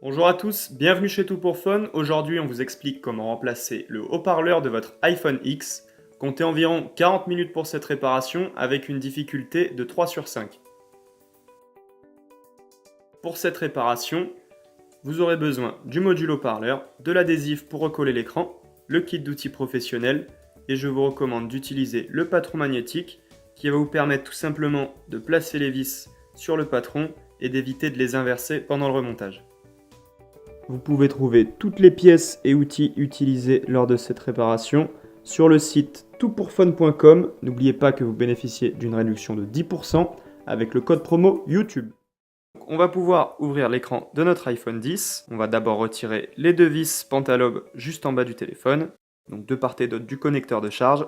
Bonjour à tous, bienvenue chez Tout pour Fun. Aujourd'hui, on vous explique comment remplacer le haut-parleur de votre iPhone X. Comptez environ 40 minutes pour cette réparation avec une difficulté de 3 sur 5. Pour cette réparation, vous aurez besoin du module haut-parleur, de l'adhésif pour recoller l'écran, le kit d'outils professionnels et je vous recommande d'utiliser le patron magnétique qui va vous permettre tout simplement de placer les vis sur le patron et d'éviter de les inverser pendant le remontage. Vous pouvez trouver toutes les pièces et outils utilisés lors de cette réparation sur le site toutpourfun.com. N'oubliez pas que vous bénéficiez d'une réduction de 10% avec le code promo YouTube. On va pouvoir ouvrir l'écran de notre iPhone X. On va d'abord retirer les deux vis Pentalobe juste en bas du téléphone, donc de part et d'autre du connecteur de charge.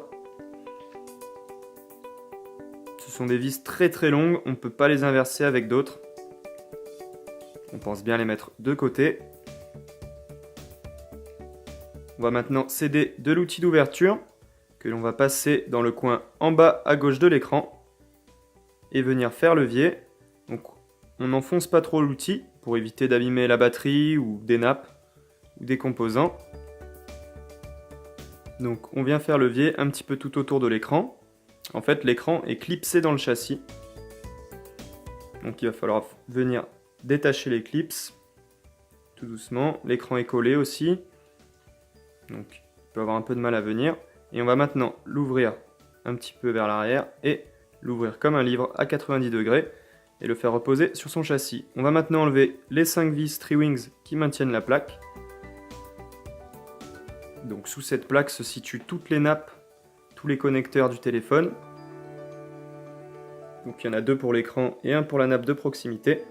Ce sont des vis très très longues, on ne peut pas les inverser avec d'autres. On pense bien les mettre de côté. On va maintenant s'aider de l'outil d'ouverture que l'on va passer dans le coin en bas à gauche de l'écran et venir faire levier. Donc on n'enfonce pas trop l'outil pour éviter d'abîmer la batterie ou des nappes ou des composants. Donc on vient faire levier un petit peu tout autour de l'écran. En fait l'écran est clipsé dans le châssis. Donc il va falloir venir détacher les clips tout doucement. L'écran est collé aussi. Donc il peut avoir un peu de mal à venir. Et on va maintenant l'ouvrir un petit peu vers l'arrière et l'ouvrir comme un livre à 90 degrés et le faire reposer sur son châssis. On va maintenant enlever les 5 vis Tri-Wings qui maintiennent la plaque. Donc sous cette plaque se situent toutes les nappes, tous les connecteurs du téléphone. Donc il y en a 2 pour l'écran et 1 pour la nappe de proximité.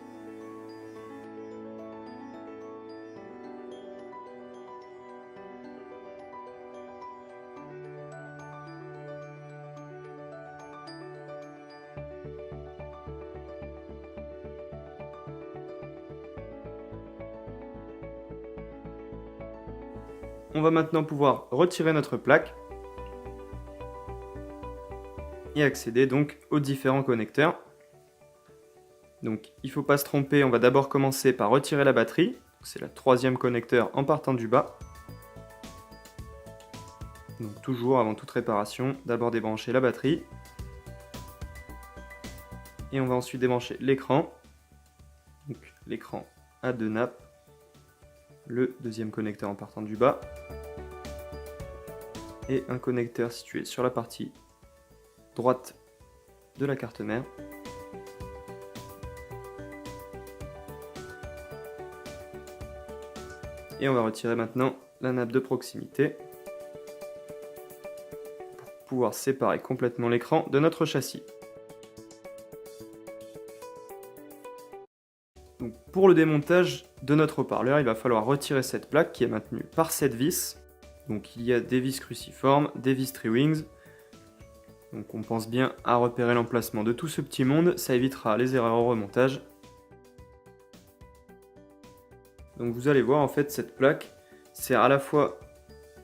On va maintenant pouvoir retirer notre plaque et accéder donc aux différents connecteurs. Donc il ne faut pas se tromper, on va d'abord commencer par retirer la batterie. C'est le 3e connecteur en partant du bas. Donc toujours avant toute réparation, d'abord débrancher la batterie. Et on va ensuite débrancher l'écran. Donc l'écran a 2 nappes. Le 2e connecteur en partant du bas. Et un connecteur situé sur la partie droite de la carte mère. Et on va retirer maintenant la nappe de proximité pour pouvoir séparer complètement l'écran de notre châssis. Donc pour le démontage de notre haut-parleur, il va falloir retirer cette plaque qui est maintenue par cette vis. Donc il y a des vis cruciformes, des vis Tri-Wings. Donc on pense bien à repérer l'emplacement de tout ce petit monde, ça évitera les erreurs au remontage. Donc vous allez voir en fait cette plaque sert à la fois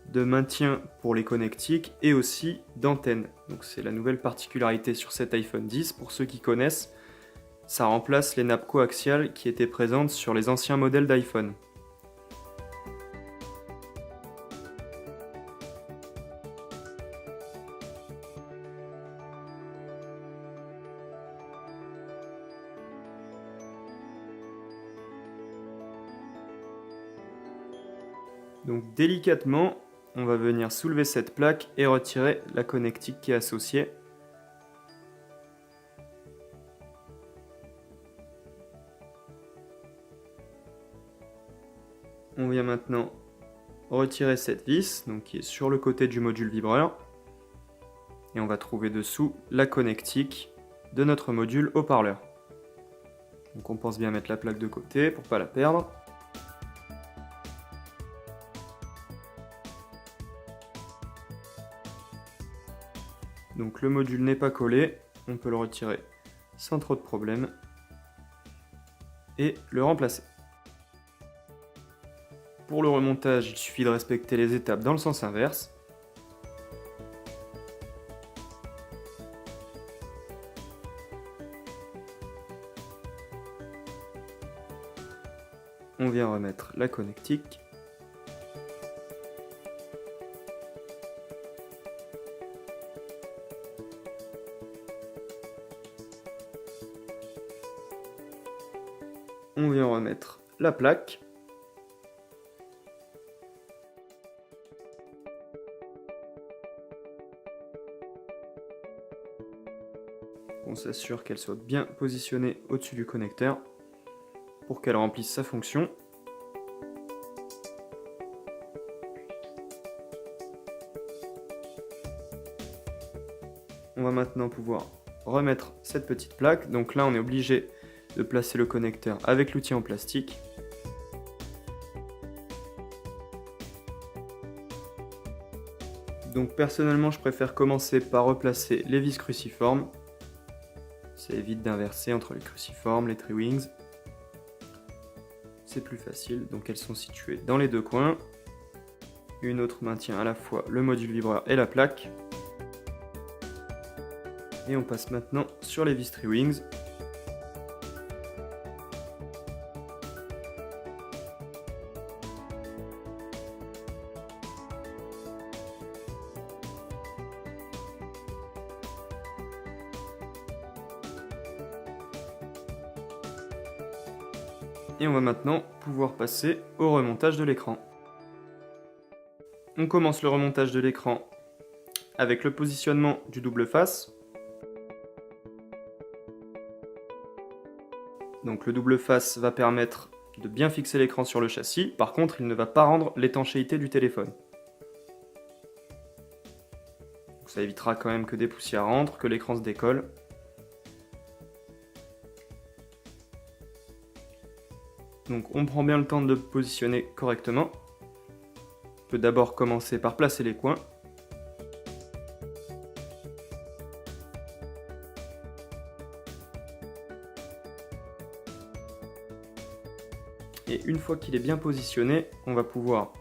de maintien pour les connectiques et aussi d'antenne. Donc c'est la nouvelle particularité sur cet iPhone X, pour ceux qui connaissent, ça remplace les nappes coaxiales qui étaient présentes sur les anciens modèles d'iPhone. Donc délicatement, on va venir soulever cette plaque et retirer la connectique qui est associée. On vient maintenant retirer cette vis, donc qui est sur le côté du module vibreur. Et on va trouver dessous la connectique de notre module haut-parleur. Donc on pense bien mettre la plaque de côté pour ne pas la perdre. Donc le module n'est pas collé, on peut le retirer sans trop de problème et le remplacer. Pour le remontage, il suffit de respecter les étapes dans le sens inverse. On vient remettre la connectique. On vient remettre la plaque. On s'assure qu'elle soit bien positionnée au-dessus du connecteur pour qu'elle remplisse sa fonction. On va maintenant pouvoir remettre cette petite plaque. Donc là, on est obligé de placer le connecteur avec l'outil en plastique. Donc personnellement, je préfère commencer par replacer les vis cruciformes. Ça évite d'inverser entre les cruciformes, les Tri-Wings. C'est plus facile, donc elles sont situées dans les deux coins. Une autre maintient à la fois le module vibreur et la plaque. Et on passe maintenant sur les vis Tri-Wings. Et on va maintenant pouvoir passer au remontage de l'écran. On commence le remontage de l'écran avec le positionnement du double face. Donc le double face va permettre de bien fixer l'écran sur le châssis. Par contre, il ne va pas rendre l'étanchéité du téléphone. Donc ça évitera quand même que des poussières rentrent, que l'écran se décolle. Donc on prend bien le temps de le positionner correctement. On peut d'abord commencer par placer les coins. Et une fois qu'il est bien positionné, on va pouvoir,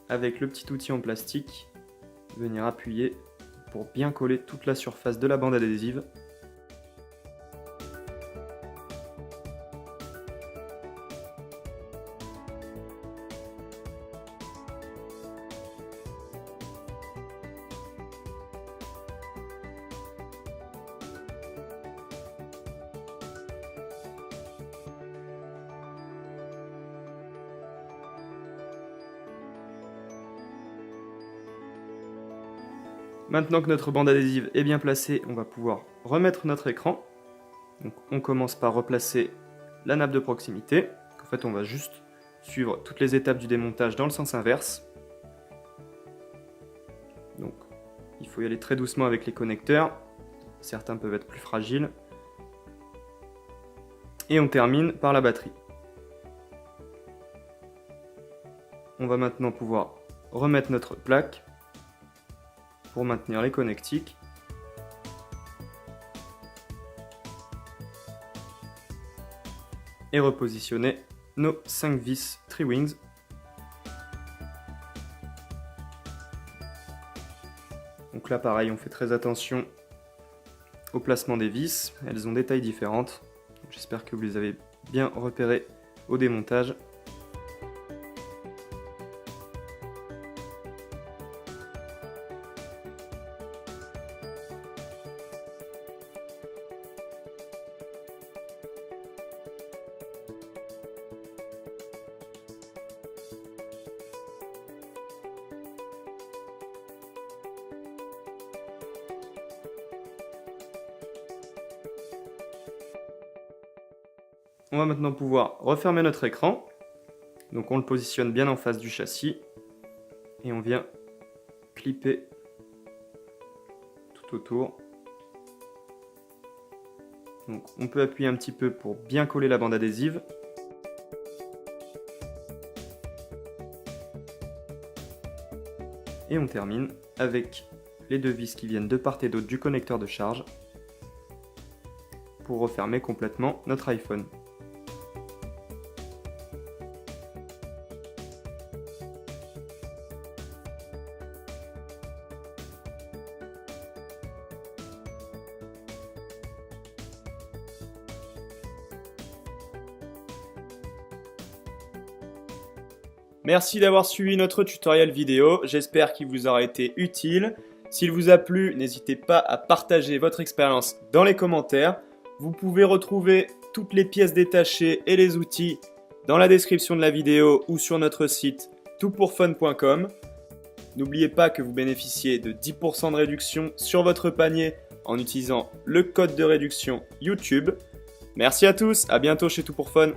avec le petit outil en plastique, venir appuyer pour bien coller toute la surface de la bande adhésive. Maintenant que notre bande adhésive est bien placée, on va pouvoir remettre notre écran. Donc on commence par replacer la nappe de proximité. En fait, on va juste suivre toutes les étapes du démontage dans le sens inverse. Donc il faut y aller très doucement avec les connecteurs. Certains peuvent être plus fragiles. Et on termine par la batterie. On va maintenant pouvoir remettre notre plaque pour maintenir les connectiques. Et repositionner nos 5 vis Tri-Wings. Donc là pareil, on fait très attention au placement des vis, elles ont des tailles différentes. J'espère que vous les avez bien repérées au démontage. On va maintenant pouvoir refermer notre écran. Donc on le positionne bien en face du châssis et on vient clipper tout autour. Donc on peut appuyer un petit peu pour bien coller la bande adhésive. Et on termine avec les deux vis qui viennent de part et d'autre du connecteur de charge pour refermer complètement notre iPhone. Merci d'avoir suivi notre tutoriel vidéo, j'espère qu'il vous aura été utile. S'il vous a plu, n'hésitez pas à partager votre expérience dans les commentaires. Vous pouvez retrouver toutes les pièces détachées et les outils dans la description de la vidéo ou sur notre site toutpourfun.com. N'oubliez pas que vous bénéficiez de 10% de réduction sur votre panier en utilisant le code de réduction YouTube. Merci à tous, à bientôt chez Tout pour Fun.